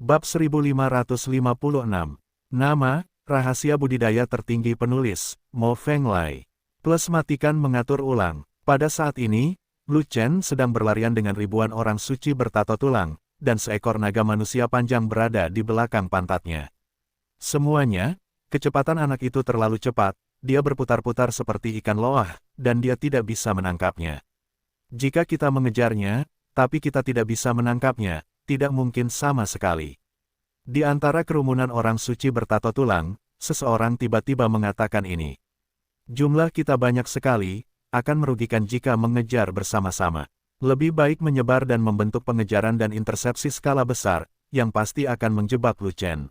Bab 1556. Nama, rahasia budidaya tertinggi penulis, Mo Fenglai. Plus matikan mengatur ulang. Pada saat ini, Lu Chen sedang berlarian dengan ribuan orang suci bertato tulang, dan seekor naga manusia panjang berada di belakang pantatnya. Semuanya, kecepatan anak itu terlalu cepat, dia berputar-putar seperti ikan loah, dan dia tidak bisa menangkapnya. Jika kita mengejarnya, tapi kita tidak bisa menangkapnya, tidak mungkin sama sekali. Di antara kerumunan orang suci bertato tulang, seseorang tiba-tiba mengatakan ini. Jumlah kita banyak sekali, akan merugikan jika mengejar bersama-sama. Lebih baik menyebar dan membentuk pengejaran dan intersepsi skala besar, yang pasti akan menjebak Lu Chen.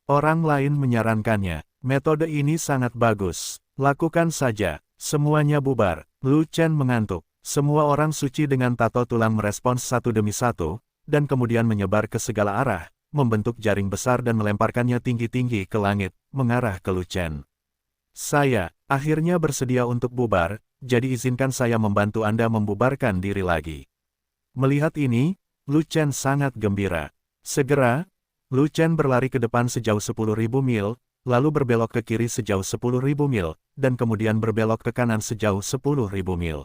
Orang lain menyarankannya, metode ini sangat bagus, lakukan saja, semuanya bubar. Lu Chen mengantuk, semua orang suci dengan tato tulang merespons satu demi satu, dan kemudian menyebar ke segala arah, membentuk jaring besar dan melemparkannya tinggi-tinggi ke langit, mengarah ke Lu Chen. Saya, akhirnya bersedia untuk bubar, jadi izinkan saya membantu Anda membubarkan diri lagi. Melihat ini, Lu Chen sangat gembira. Segera, Lu Chen berlari ke depan sejauh 10.000 mil, lalu berbelok ke kiri sejauh 10.000 mil, dan kemudian berbelok ke kanan sejauh 10.000 mil.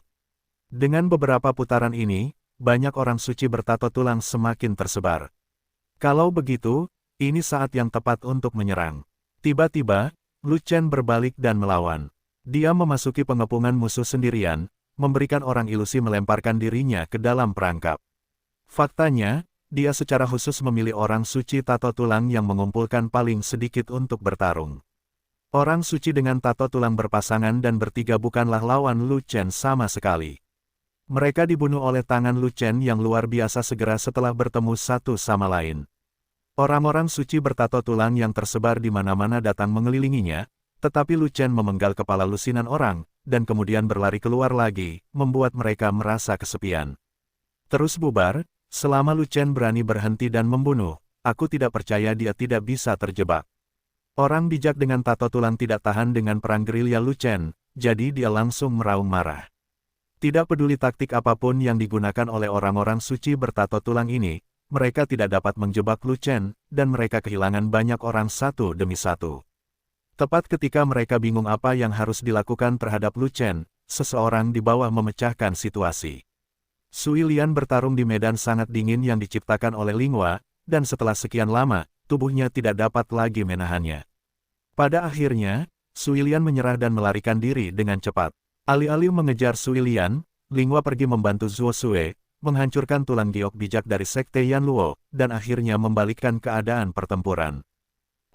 Dengan beberapa putaran ini, banyak orang suci bertato tulang semakin tersebar. Kalau begitu, ini saat yang tepat untuk menyerang. Tiba-tiba, Lu Chen berbalik dan melawan. Dia memasuki pengepungan musuh sendirian, memberikan orang ilusi melemparkan dirinya ke dalam perangkap. Faktanya, dia secara khusus memilih orang suci tato tulang yang mengumpulkan paling sedikit untuk bertarung. Orang suci dengan tato tulang berpasangan dan bertiga bukanlah lawan Lu Chen sama sekali. Mereka dibunuh oleh tangan Lu Chen yang luar biasa segera setelah bertemu satu sama lain. Orang-orang suci bertato tulang yang tersebar di mana-mana datang mengelilinginya, tetapi Lu Chen memenggal kepala lusinan orang, dan kemudian berlari keluar lagi, membuat mereka merasa kesepian. Terus bubar, selama Lu Chen berani berhenti dan membunuh, aku tidak percaya dia tidak bisa terjebak. Orang bijak dengan tato tulang tidak tahan dengan perang gerilya Lu Chen, jadi dia langsung meraung marah. Tidak peduli taktik apapun yang digunakan oleh orang-orang suci bertato tulang ini, mereka tidak dapat menjebak Lu Chen, dan mereka kehilangan banyak orang satu demi satu. Tepat ketika mereka bingung apa yang harus dilakukan terhadap Lu Chen, seseorang di bawah memecahkan situasi. Sui Lian bertarung di medan sangat dingin yang diciptakan oleh Linghua, dan setelah sekian lama, tubuhnya tidak dapat lagi menahannya. Pada akhirnya, Sui Lian menyerah dan melarikan diri dengan cepat. Alih-alih mengejar Sui Lian, Linghua pergi membantu Zuo Sue, menghancurkan tulang giok bijak dari Sekte Yan Luo, dan akhirnya membalikkan keadaan pertempuran.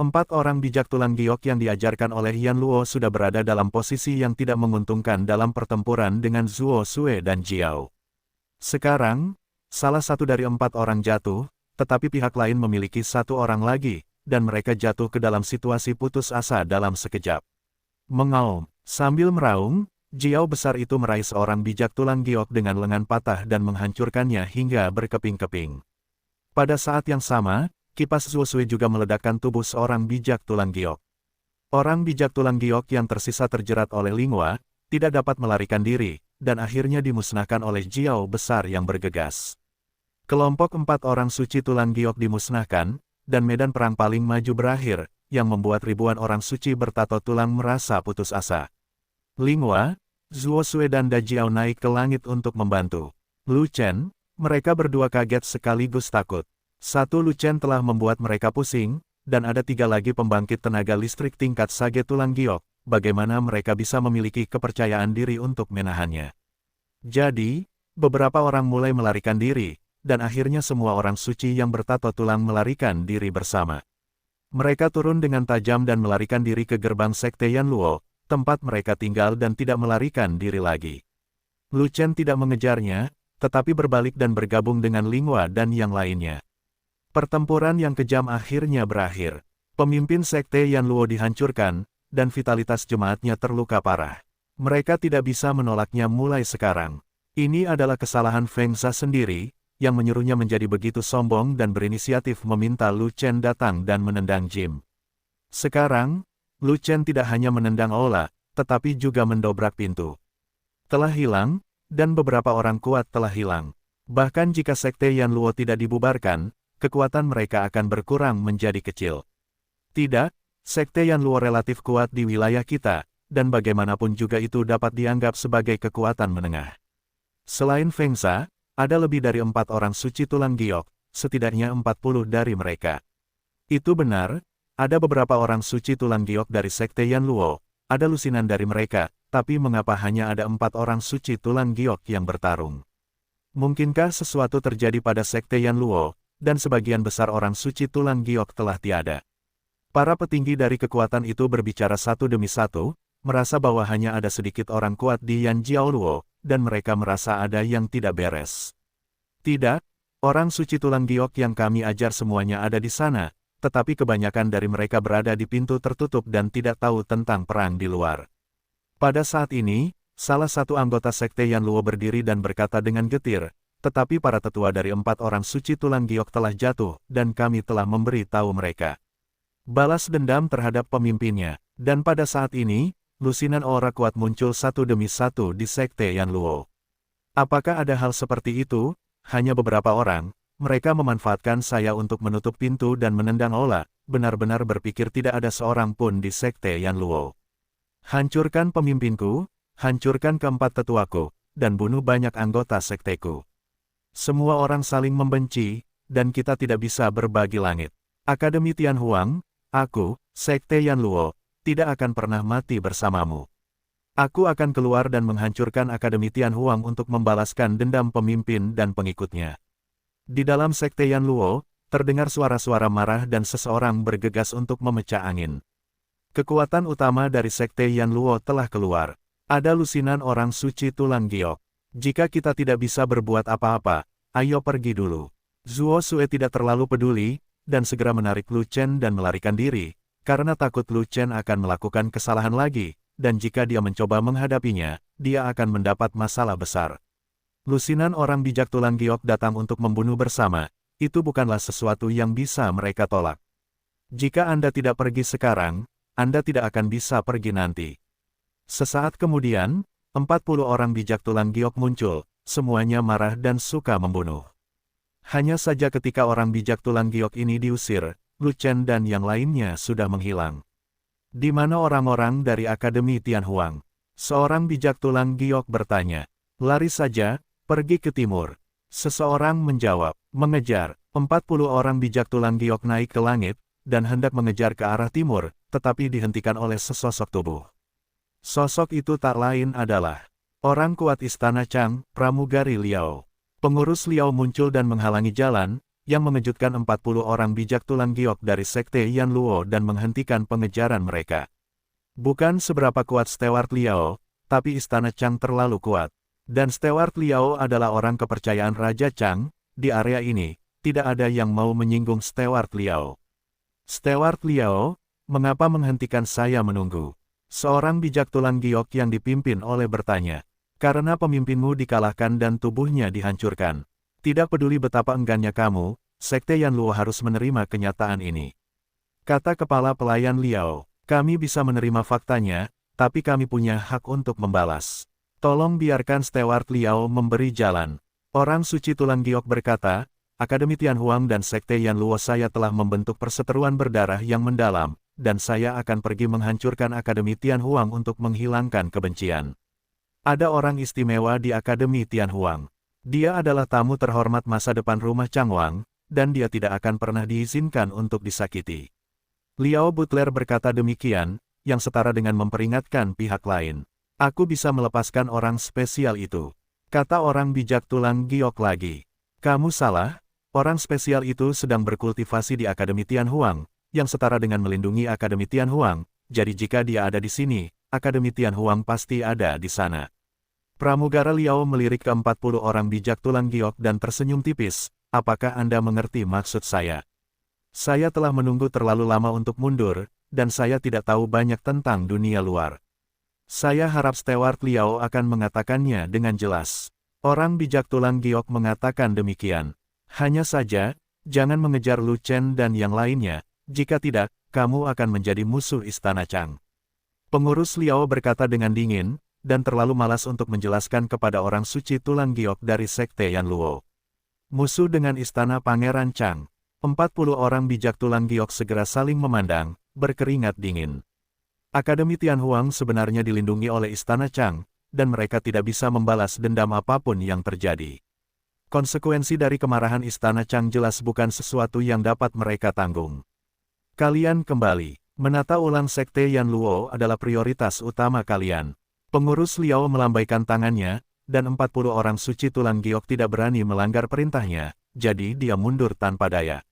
4 orang bijak tulang giok yang diajarkan oleh Yan Luo sudah berada dalam posisi yang tidak menguntungkan dalam pertempuran dengan Zuo Sue dan Jiao. Sekarang, salah satu dari 4 orang jatuh, tetapi pihak lain memiliki 1 orang lagi, dan mereka jatuh ke dalam situasi putus asa dalam sekejap. Mengaum, sambil meraung, Jiao besar itu meraih seorang bijak tulang giok dengan lengan patah dan menghancurkannya hingga berkeping-keping. Pada saat yang sama, kipas Zuo Sui juga meledakkan tubuh seorang bijak tulang giok. Orang bijak tulang giok yang tersisa terjerat oleh Linghua, tidak dapat melarikan diri, dan akhirnya dimusnahkan oleh Jiao besar yang bergegas. Kelompok 4 orang suci tulang giok dimusnahkan, dan medan perang paling maju berakhir, yang membuat ribuan orang suci bertato tulang merasa putus asa. Linghua, Zuo Sue dan Da Jiao naik ke langit untuk membantu Lu Chen. Mereka berdua kaget sekaligus takut. Satu Lu Chen telah membuat mereka pusing, dan ada 3 lagi pembangkit tenaga listrik tingkat sage tulang giok. Bagaimana mereka bisa memiliki kepercayaan diri untuk menahannya? Jadi, beberapa orang mulai melarikan diri, dan akhirnya semua orang suci yang bertato tulang melarikan diri bersama. Mereka turun dengan tajam dan melarikan diri ke gerbang Sekte Yan Luo, tempat mereka tinggal dan tidak melarikan diri lagi. Lu Chen tidak mengejarnya, tetapi berbalik dan bergabung dengan Linghua dan yang lainnya. Pertempuran yang kejam akhirnya berakhir. Pemimpin Sekte Yan Luo dihancurkan, dan vitalitas jemaatnya terluka parah. Mereka tidak bisa menolaknya mulai sekarang. Ini adalah kesalahan Feng Zha sendiri, yang menyuruhnya menjadi begitu sombong dan berinisiatif meminta Lu Chen datang dan menendang Jim. Sekarang, Lu Chen tidak hanya menendang aula, tetapi juga mendobrak pintu. Telah hilang, dan beberapa orang kuat telah hilang. Bahkan jika Sekte Yan Luo tidak dibubarkan, kekuatan mereka akan berkurang menjadi kecil. Tidak, Sekte Yanluo relatif kuat di wilayah kita, dan bagaimanapun juga itu dapat dianggap sebagai kekuatan menengah. Selain Fengsa, ada lebih dari 4 orang suci tulang giok, setidaknya 40 dari mereka. Itu benar, ada beberapa orang suci tulang giok dari Sekte Yanluo, ada lusinan dari mereka, tapi mengapa hanya ada 4 orang suci tulang giok yang bertarung? Mungkinkah sesuatu terjadi pada Sekte Yanluo, dan sebagian besar orang suci tulang giok telah tiada? Para petinggi dari kekuatan itu berbicara satu demi satu, merasa bahwa hanya ada sedikit orang kuat di Yan Jiaoluo, dan mereka merasa ada yang tidak beres. Tidak, orang suci tulang giok yang kami ajar semuanya ada di sana, tetapi kebanyakan dari mereka berada di pintu tertutup dan tidak tahu tentang perang di luar. Pada saat ini, salah satu anggota Sekte Yanluo berdiri dan berkata dengan getir, tetapi para tetua dari 4 orang suci tulang giok telah jatuh, dan kami telah memberi tahu mereka. Balas dendam terhadap pemimpinnya, dan pada saat ini, lusinan aura kuat muncul satu demi satu di Sekte Yanluo. Apakah ada hal seperti itu? Hanya beberapa orang, mereka memanfaatkan saya untuk menutup pintu dan menendang aula, benar-benar berpikir tidak ada seorang pun di Sekte Yanluo. Hancurkan pemimpinku, hancurkan keempat tetuaku, dan bunuh banyak anggota sekteku. Semua orang saling membenci, dan kita tidak bisa berbagi langit. Akademi Tianhuang, aku, Sekte Yanluo, tidak akan pernah mati bersamamu. Aku akan keluar dan menghancurkan Akademi Tianhuang untuk membalaskan dendam pemimpin dan pengikutnya. Di dalam Sekte Yanluo, terdengar suara-suara marah dan seseorang bergegas untuk memecah angin. Kekuatan utama dari Sekte Yanluo telah keluar. Ada lusinan orang suci tulang giok. Jika kita tidak bisa berbuat apa-apa, ayo pergi dulu. Zuo Sue tidak terlalu peduli, dan segera menarik Lu Chen dan melarikan diri, karena takut Lu Chen akan melakukan kesalahan lagi, dan jika dia mencoba menghadapinya, dia akan mendapat masalah besar. Lusinan orang bijak tulang giok datang untuk membunuh bersama, itu bukanlah sesuatu yang bisa mereka tolak. Jika Anda tidak pergi sekarang, Anda tidak akan bisa pergi nanti. Sesaat kemudian, 40 orang bijak tulang giok muncul, semuanya marah dan suka membunuh. Hanya saja ketika orang bijak tulang giok ini diusir, Lu Chen dan yang lainnya sudah menghilang. Di mana orang-orang dari Akademi Tianhuang? Seorang bijak tulang giok bertanya. Lari saja, pergi ke timur. Seseorang menjawab, mengejar. 40 orang bijak tulang giok naik ke langit, dan hendak mengejar ke arah timur, tetapi dihentikan oleh sesosok tubuh. Sosok itu tak lain adalah orang kuat Istana Chang, Pramugari Liao. Pengurus Liao muncul dan menghalangi jalan, yang mengejutkan 40 orang bijak tulang giok dari Sekte Yanluo dan menghentikan pengejaran mereka. Bukan seberapa kuat Steward Liao, tapi Istana Chang terlalu kuat. Dan Steward Liao adalah orang kepercayaan Raja Chang, di area ini, tidak ada yang mau menyinggung Steward Liao. Steward Liao, mengapa menghentikan saya menunggu? Seorang bijak tulang giok yang dipimpin oleh bertanya. Karena pemimpinmu dikalahkan dan tubuhnya dihancurkan. Tidak peduli betapa enggannya kamu, Sekte Yanluo harus menerima kenyataan ini. Kata kepala pelayan Liao, kami bisa menerima faktanya, tapi kami punya hak untuk membalas. Tolong biarkan Steward Liao memberi jalan. Orang suci tulang giok berkata, Akademi Tianhuang dan Sekte Yanluo saya telah membentuk perseteruan berdarah yang mendalam, dan saya akan pergi menghancurkan Akademi Tianhuang untuk menghilangkan kebencian. Ada orang istimewa di Akademi Tianhuang. Dia adalah tamu terhormat masa depan rumah Changwang, dan dia tidak akan pernah diizinkan untuk disakiti. Liao Butler berkata demikian, yang setara dengan memperingatkan pihak lain. Aku bisa melepaskan orang spesial itu. Kata orang bijak tulang giok lagi. Kamu salah, orang spesial itu sedang berkultivasi di Akademi Tianhuang, yang setara dengan melindungi Akademi Tianhuang, jadi jika dia ada di sini, Akademi Tianhuang pasti ada di sana. Pramugara Liao melirik ke 40 orang bijak tulang giok dan tersenyum tipis, apakah Anda mengerti maksud saya? Saya telah menunggu terlalu lama untuk mundur, dan saya tidak tahu banyak tentang dunia luar. Saya harap Steward Liao akan mengatakannya dengan jelas. Orang bijak tulang giok mengatakan demikian. Hanya saja, jangan mengejar Lu Chen dan yang lainnya, jika tidak, kamu akan menjadi musuh Istana Chang. Pengurus Liao berkata dengan dingin, dan terlalu malas untuk menjelaskan kepada orang suci tulang giok dari Sekte Yanluo. Musuh dengan Istana Pangeran Chang. 40 orang bijak tulang giok segera saling memandang, berkeringat dingin. Akademi Tianhuang sebenarnya dilindungi oleh Istana Chang, dan mereka tidak bisa membalas dendam apapun yang terjadi. Konsekuensi dari kemarahan Istana Chang jelas bukan sesuatu yang dapat mereka tanggung. Kalian kembali. Menata ulang Sekte Yan Luo adalah prioritas utama kalian. Pengurus Liao melambaikan tangannya, dan 40 orang suci tulang giok tidak berani melanggar perintahnya, jadi dia mundur tanpa daya.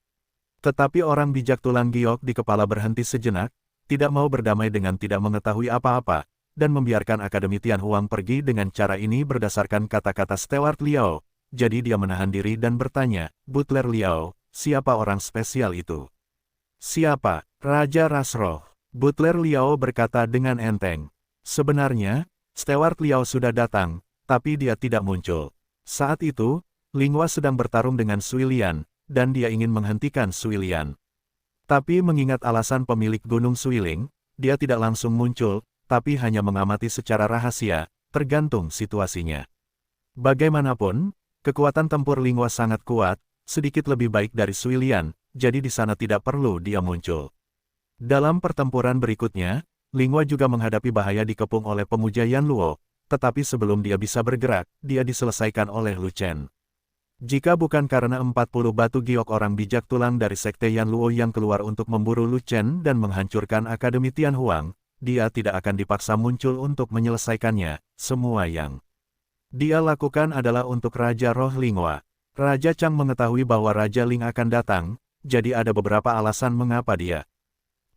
Tetapi orang bijak tulang giok di kepala berhenti sejenak, tidak mau berdamai dengan tidak mengetahui apa-apa, dan membiarkan Akademi Tianhuang pergi dengan cara ini berdasarkan kata-kata Steward Liao. Jadi dia menahan diri dan bertanya, Butler Liao, siapa orang spesial itu? Siapa? Raja Rasroh. Butler Liao berkata dengan enteng. Sebenarnya, Steward Liao sudah datang, tapi dia tidak muncul. Saat itu, Linghua sedang bertarung dengan Sui Lian, dan dia ingin menghentikan Sui Lian. Tapi mengingat alasan pemilik Gunung Suiling, dia tidak langsung muncul, tapi hanya mengamati secara rahasia, tergantung situasinya. Bagaimanapun, kekuatan tempur Linghua sangat kuat, sedikit lebih baik dari Sui Lian, jadi di sana tidak perlu dia muncul. Dalam pertempuran berikutnya, Linghua juga menghadapi bahaya dikepung oleh pemuja Yan Luo, tetapi sebelum dia bisa bergerak, dia diselesaikan oleh Lu Chen. Jika bukan karena 40 batu giok orang bijak tulang dari Sekte Yan Luo yang keluar untuk memburu Lu Chen dan menghancurkan Akademi Tianhuang, dia tidak akan dipaksa muncul untuk menyelesaikannya. Semua yang dia lakukan adalah untuk Raja Roh Linghua. Raja Chang mengetahui bahwa Raja Ling akan datang, jadi ada beberapa alasan mengapa dia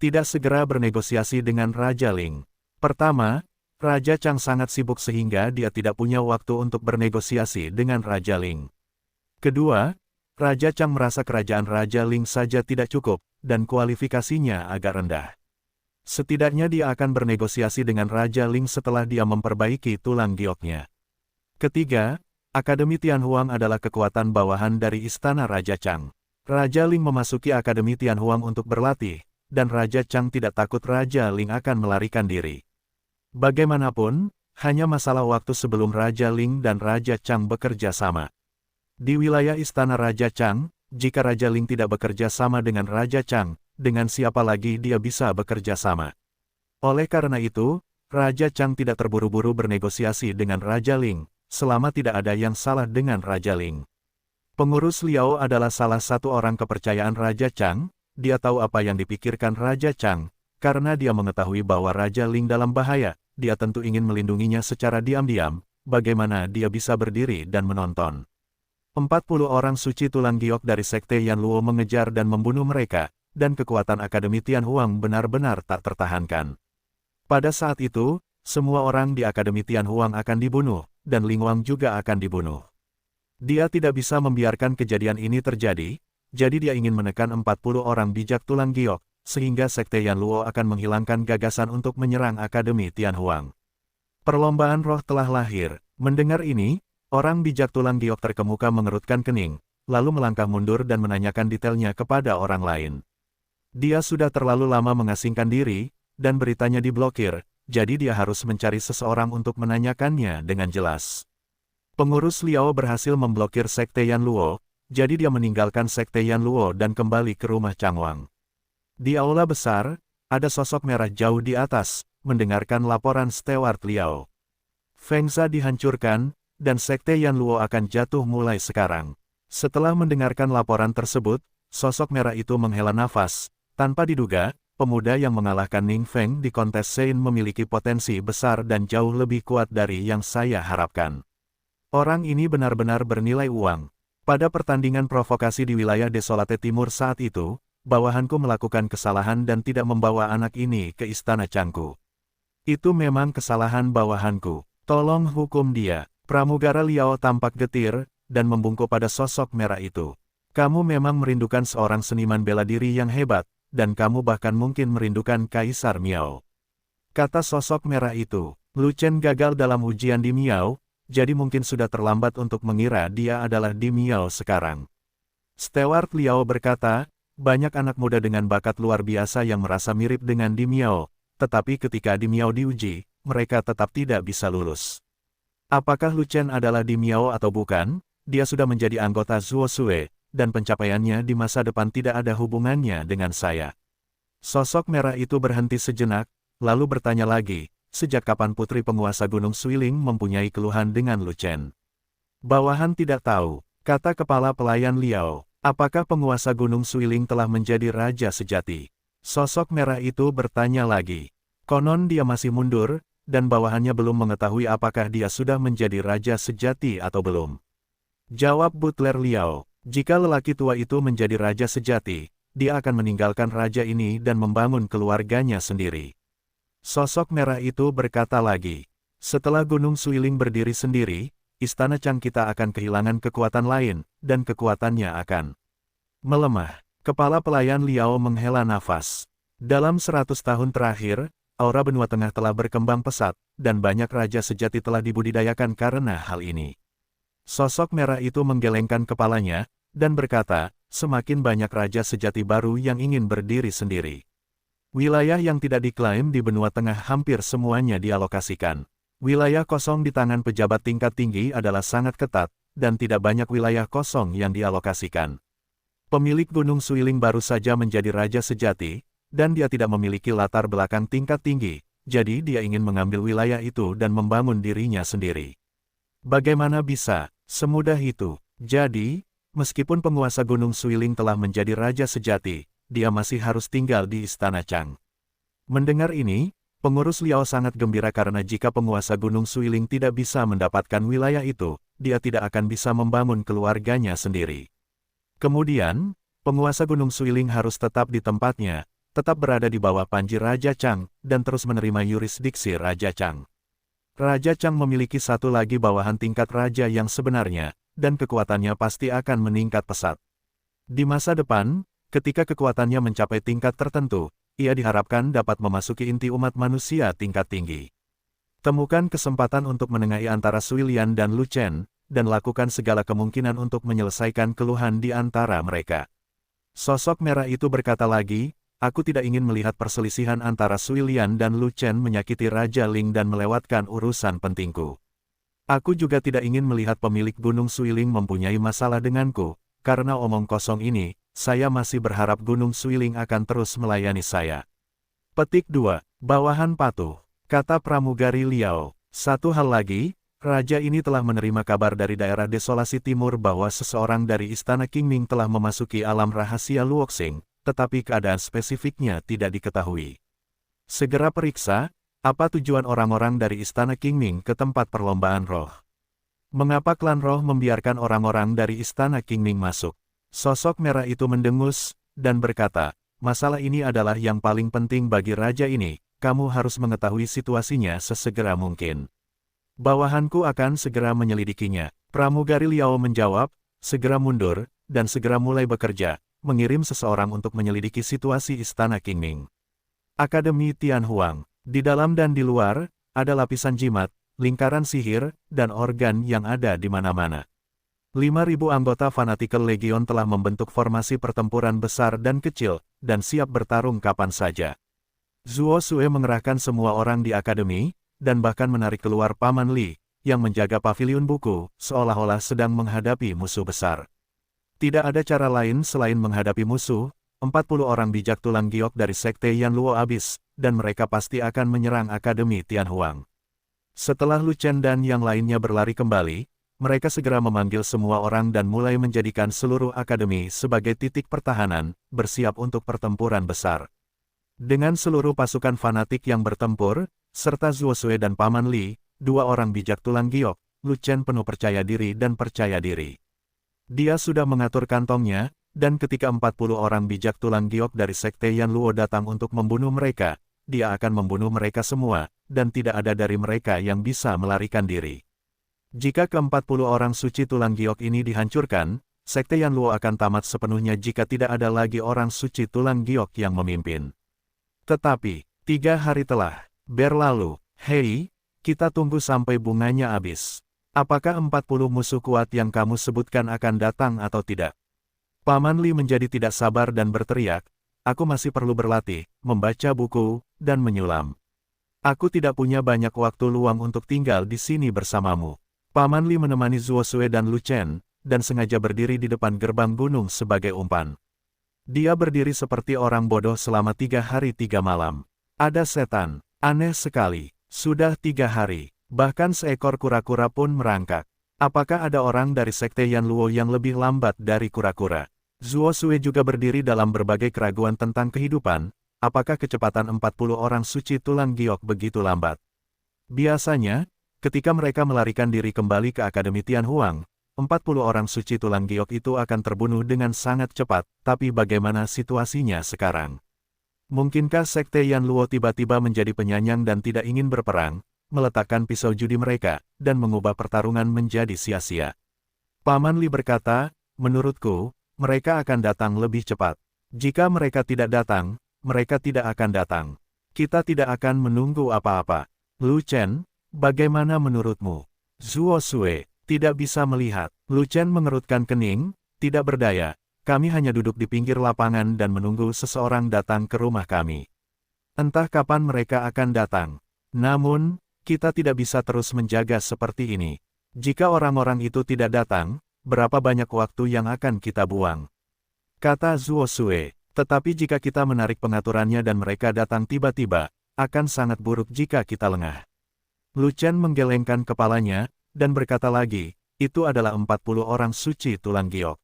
tidak segera bernegosiasi dengan Raja Ling. Pertama, Raja Chang sangat sibuk sehingga dia tidak punya waktu untuk bernegosiasi dengan Raja Ling. Kedua, Raja Chang merasa kerajaan Raja Ling saja tidak cukup, dan kualifikasinya agak rendah. Setidaknya dia akan bernegosiasi dengan Raja Ling setelah dia memperbaiki tulang gioknya. Ketiga, Akademi Tianhuang adalah kekuatan bawahan dari Istana Raja Chang. Raja Ling memasuki Akademi Tianhuang untuk berlatih, dan Raja Chang tidak takut Raja Ling akan melarikan diri. Bagaimanapun, hanya masalah waktu sebelum Raja Ling dan Raja Chang bekerja sama. Di wilayah Istana Raja Chang, jika Raja Ling tidak bekerja sama dengan Raja Chang, dengan siapa lagi dia bisa bekerja sama? Oleh karena itu, Raja Chang tidak terburu-buru bernegosiasi dengan Raja Ling, selama tidak ada yang salah dengan Raja Ling. Pengurus Liao adalah salah satu orang kepercayaan Raja Chang. Dia tahu apa yang dipikirkan Raja Chang, karena dia mengetahui bahwa Raja Ling dalam bahaya, dia tentu ingin melindunginya secara diam-diam, bagaimana dia bisa berdiri dan menonton. 40 orang suci tulang giok dari Sekte Yan Luo mengejar dan membunuh mereka, dan kekuatan Akademi Tianhuang benar-benar tak tertahankan. Pada saat itu, semua orang di Akademi Tianhuang akan dibunuh, dan Linghua juga akan dibunuh. Dia tidak bisa membiarkan kejadian ini terjadi, jadi dia ingin menekan 40 orang bijak tulang giok, sehingga Sekte Yan Luo akan menghilangkan gagasan untuk menyerang Akademi Tianhuang. Perlombaan roh telah lahir. Mendengar ini, orang bijak tulang giok terkemuka mengerutkan kening, lalu melangkah mundur dan menanyakan detailnya kepada orang lain. Dia sudah terlalu lama mengasingkan diri, dan beritanya diblokir, jadi dia harus mencari seseorang untuk menanyakannya dengan jelas. Pengurus Liao berhasil memblokir Sekte Yan Luo, jadi dia meninggalkan Sekte Yan Luo dan kembali ke rumah Changwang. Di aula besar, ada sosok merah jauh di atas, mendengarkan laporan Steward Liao. Fengza dihancurkan, dan Sekte Yan Luo akan jatuh mulai sekarang. Setelah mendengarkan laporan tersebut, sosok merah itu menghela nafas. Tanpa diduga, pemuda yang mengalahkan Ning Feng di kontes Sein memiliki potensi besar dan jauh lebih kuat dari yang saya harapkan. Orang ini benar-benar bernilai uang. Pada pertandingan provokasi di wilayah Desolate Timur saat itu, bawahanku melakukan kesalahan dan tidak membawa anak ini ke istana Changku. Itu memang kesalahan bawahanku. Tolong hukum dia. Pramugara Liao tampak getir, dan membungkuk pada sosok merah itu. Kamu memang merindukan seorang seniman bela diri yang hebat, dan kamu bahkan mungkin merindukan Kaisar Miao. Kata sosok merah itu. Lu Chen gagal dalam ujian di Miao, jadi mungkin sudah terlambat untuk mengira dia adalah Di Miao sekarang. Steward Liao berkata, banyak anak muda dengan bakat luar biasa yang merasa mirip dengan Di Miao, tetapi ketika Di Miao diuji, mereka tetap tidak bisa lulus. Apakah Lu Chen adalah Di Miao atau bukan? Dia sudah menjadi anggota Zuo Sue, dan pencapaiannya di masa depan tidak ada hubungannya dengan saya. Sosok merah itu berhenti sejenak, lalu bertanya lagi, sejak kapan putri penguasa Gunung Suiling mempunyai keluhan dengan Lu Chen? Bawahan tidak tahu, kata kepala pelayan Liao. Apakah penguasa Gunung Suiling telah menjadi raja sejati? Sosok merah itu bertanya lagi. Konon dia masih mundur, dan bawahannya belum mengetahui apakah dia sudah menjadi raja sejati atau belum. Jawab butler Liao, jika lelaki tua itu menjadi raja sejati, dia akan meninggalkan raja ini dan membangun keluarganya sendiri. Sosok merah itu berkata lagi, setelah Gunung Suiling berdiri sendiri, Istana Chang kita akan kehilangan kekuatan lain, dan kekuatannya akan melemah. Kepala pelayan Liao menghela nafas. Dalam 100 tahun terakhir, aura benua tengah telah berkembang pesat, dan banyak raja sejati telah dibudidayakan karena hal ini. Sosok merah itu menggelengkan kepalanya, dan berkata, semakin banyak raja sejati baru yang ingin berdiri sendiri. Wilayah yang tidak diklaim di benua tengah hampir semuanya dialokasikan. Wilayah kosong di tangan pejabat tingkat tinggi adalah sangat ketat, dan tidak banyak wilayah kosong yang dialokasikan. Pemilik Gunung Suiling baru saja menjadi raja sejati, dan dia tidak memiliki latar belakang tingkat tinggi, jadi dia ingin mengambil wilayah itu dan membangun dirinya sendiri. Bagaimana bisa semudah itu? Jadi, meskipun penguasa Gunung Suiling telah menjadi raja sejati, dia masih harus tinggal di Istana Chang. Mendengar ini, pengurus Liao sangat gembira karena jika penguasa Gunung Suiling tidak bisa mendapatkan wilayah itu, dia tidak akan bisa membangun keluarganya sendiri. Kemudian, penguasa Gunung Suiling harus tetap di tempatnya, tetap berada di bawah panji Raja Chang, dan terus menerima yurisdiksi Raja Chang. Raja Chang memiliki satu lagi bawahan tingkat raja yang sebenarnya, dan kekuatannya pasti akan meningkat pesat. Di masa depan, ketika kekuatannya mencapai tingkat tertentu, ia diharapkan dapat memasuki inti umat manusia tingkat tinggi. Temukan kesempatan untuk menengahi antara Sui Lian dan Lu Chen, dan lakukan segala kemungkinan untuk menyelesaikan keluhan di antara mereka. Sosok merah itu berkata lagi, aku tidak ingin melihat perselisihan antara Sui Lian dan Lu Chen menyakiti Raja Ling dan melewatkan urusan pentingku. Aku juga tidak ingin melihat pemilik Gunung Suiling mempunyai masalah denganku, karena omong kosong ini, saya masih berharap Gunung Suiling akan terus melayani saya. Petik 2. Bawahan patuh. Kata pramugari Liao. Satu hal lagi, raja ini telah menerima kabar dari daerah desolasi timur bahwa seseorang dari Istana Qingming telah memasuki alam rahasia Luoxing, tetapi keadaan spesifiknya tidak diketahui. Segera periksa, apa tujuan orang-orang dari Istana Qingming ke tempat perlombaan roh. Mengapa klan roh membiarkan orang-orang dari Istana Qingming masuk? Sosok merah itu mendengus, dan berkata, masalah ini adalah yang paling penting bagi raja ini, kamu harus mengetahui situasinya sesegera mungkin. Bawahanku akan segera menyelidikinya. Pramugari Liao menjawab, segera mundur, dan segera mulai bekerja, mengirim seseorang untuk menyelidiki situasi Istana Qingming. Akademi Tianhuang. Di dalam dan di luar, ada lapisan jimat, lingkaran sihir, dan organ yang ada di mana-mana. 5.000 anggota Fanatical Legion telah membentuk formasi pertempuran besar dan kecil, dan siap bertarung kapan saja. Zuo Sue mengerahkan semua orang di akademi, dan bahkan menarik keluar Paman Li, yang menjaga paviliun buku, seolah-olah sedang menghadapi musuh besar. Tidak ada cara lain selain menghadapi musuh, 40 orang bijak tulang giok dari Sekte Yanluo Abyss, dan mereka pasti akan menyerang Akademi Tianhuang. Setelah Lu Chen dan yang lainnya berlari kembali, mereka segera memanggil semua orang dan mulai menjadikan seluruh akademi sebagai titik pertahanan, bersiap untuk pertempuran besar. Dengan seluruh pasukan fanatik yang bertempur, serta Zuo Sue dan Paman Li, dua orang bijak tulang giok, Lu Chen penuh percaya diri dan percaya diri. Dia sudah mengatur kantongnya, dan ketika 40 orang bijak tulang giok dari Sekte Yanluo datang untuk membunuh mereka, dia akan membunuh mereka semua, dan tidak ada dari mereka yang bisa melarikan diri. Jika ke-40 orang suci tulang giok ini dihancurkan, Sekte Yanluo akan tamat sepenuhnya jika tidak ada lagi orang suci tulang giok yang memimpin. Tetapi, 3 hari telah berlalu. Hei, kita tunggu sampai bunganya habis. Apakah 40 musuh kuat yang kamu sebutkan akan datang atau tidak? Paman Li menjadi tidak sabar dan berteriak, aku masih perlu berlatih, membaca buku, dan menyulam. Aku tidak punya banyak waktu luang untuk tinggal di sini bersamamu. Paman Li menemani Zuo Sue dan Lu Chen, dan sengaja berdiri di depan gerbang gunung sebagai umpan. Dia berdiri seperti orang bodoh selama 3 hari 3 malam. Ada setan. Aneh sekali. Sudah 3 hari. Bahkan seekor kura-kura pun merangkak. Apakah ada orang dari sekte Yanluo yang lebih lambat dari kura-kura? Zuo Sue juga berdiri dalam berbagai keraguan tentang kehidupan. Apakah kecepatan 40 orang suci tulang giok begitu lambat? Biasanya, ketika mereka melarikan diri kembali ke Akademi Tianhuang, 40 orang suci tulang giok itu akan terbunuh dengan sangat cepat, tapi bagaimana situasinya sekarang? Mungkinkah sekte Yanluo tiba-tiba menjadi penyanyang dan tidak ingin berperang, meletakkan pisau judi mereka, dan mengubah pertarungan menjadi sia-sia? Paman Li berkata, menurutku, mereka akan datang lebih cepat. Jika mereka tidak datang, mereka tidak akan datang. Kita tidak akan menunggu apa-apa. Lu Chen, bagaimana menurutmu? Zuo Sue, tidak bisa melihat. Lu Chen mengerutkan kening, tidak berdaya. Kami hanya duduk di pinggir lapangan dan menunggu seseorang datang ke rumah kami. Entah kapan mereka akan datang. Namun, kita tidak bisa terus menjaga seperti ini. Jika orang-orang itu tidak datang, berapa banyak waktu yang akan kita buang? Kata Zuo Sue. Tetapi jika kita menarik pengaturannya dan mereka datang tiba-tiba, akan sangat buruk jika kita lengah. Lu Chen menggelengkan kepalanya, dan berkata lagi, itu adalah 40 orang suci tulang giok.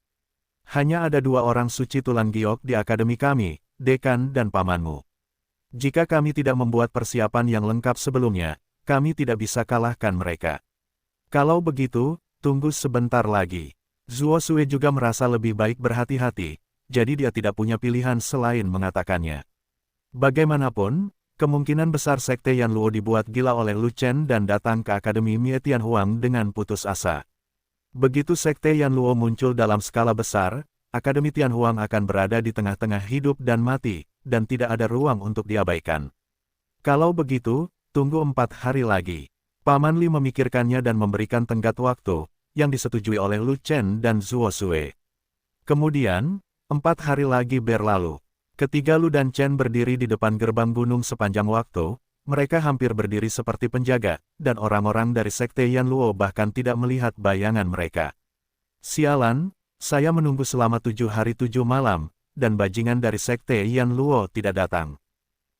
Hanya ada 2 orang suci tulang giok di akademi kami, dekan dan pamanmu. Jika kami tidak membuat persiapan yang lengkap sebelumnya, kami tidak bisa kalahkan mereka. Kalau begitu, tunggu sebentar lagi. Zuo Sue juga merasa lebih baik berhati-hati, jadi dia tidak punya pilihan selain mengatakannya. Bagaimanapun, kemungkinan besar sekte Yanluo dibuat gila oleh Lu Chen dan datang ke Akademi Mie Tianhuang dengan putus asa. Begitu sekte Yanluo muncul dalam skala besar, Akademi Tianhuang akan berada di tengah-tengah hidup dan mati, dan tidak ada ruang untuk diabaikan. Kalau begitu, tunggu 4 hari lagi. Paman Li memikirkannya dan memberikan tenggat waktu, yang disetujui oleh Lu Chen dan Zuo Sue. Kemudian, 4 hari lagi berlalu. Ketika Lu dan Chen berdiri di depan gerbang gunung sepanjang waktu, mereka hampir berdiri seperti penjaga, dan orang-orang dari sekte Yanluo bahkan tidak melihat bayangan mereka. Sialan, saya menunggu selama 7 hari 7 malam, dan bajingan dari sekte Yanluo tidak datang.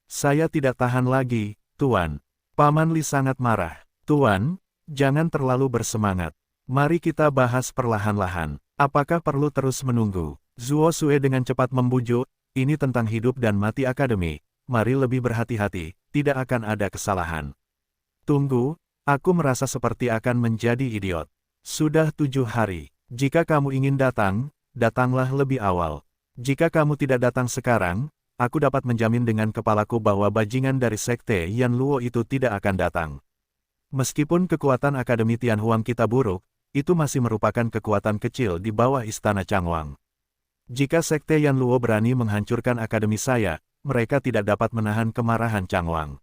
Saya tidak tahan lagi, Tuan. Paman Li sangat marah. Tuan, jangan terlalu bersemangat. Mari kita bahas perlahan-lahan. Apakah perlu terus menunggu? Zuo Sue dengan cepat membujuk, ini tentang hidup dan mati akademi, mari lebih berhati-hati, tidak akan ada kesalahan. Tunggu, aku merasa seperti akan menjadi idiot. Sudah 7 hari, jika kamu ingin datang, datanglah lebih awal. Jika kamu tidak datang sekarang, aku dapat menjamin dengan kepalaku bahwa bajingan dari sekte Yanluo itu tidak akan datang. Meskipun kekuatan Akademi Tianhuang kita buruk, itu masih merupakan kekuatan kecil di bawah Istana Changwang. Jika sekte Yanluo berani menghancurkan akademi saya, mereka tidak dapat menahan kemarahan Changwang.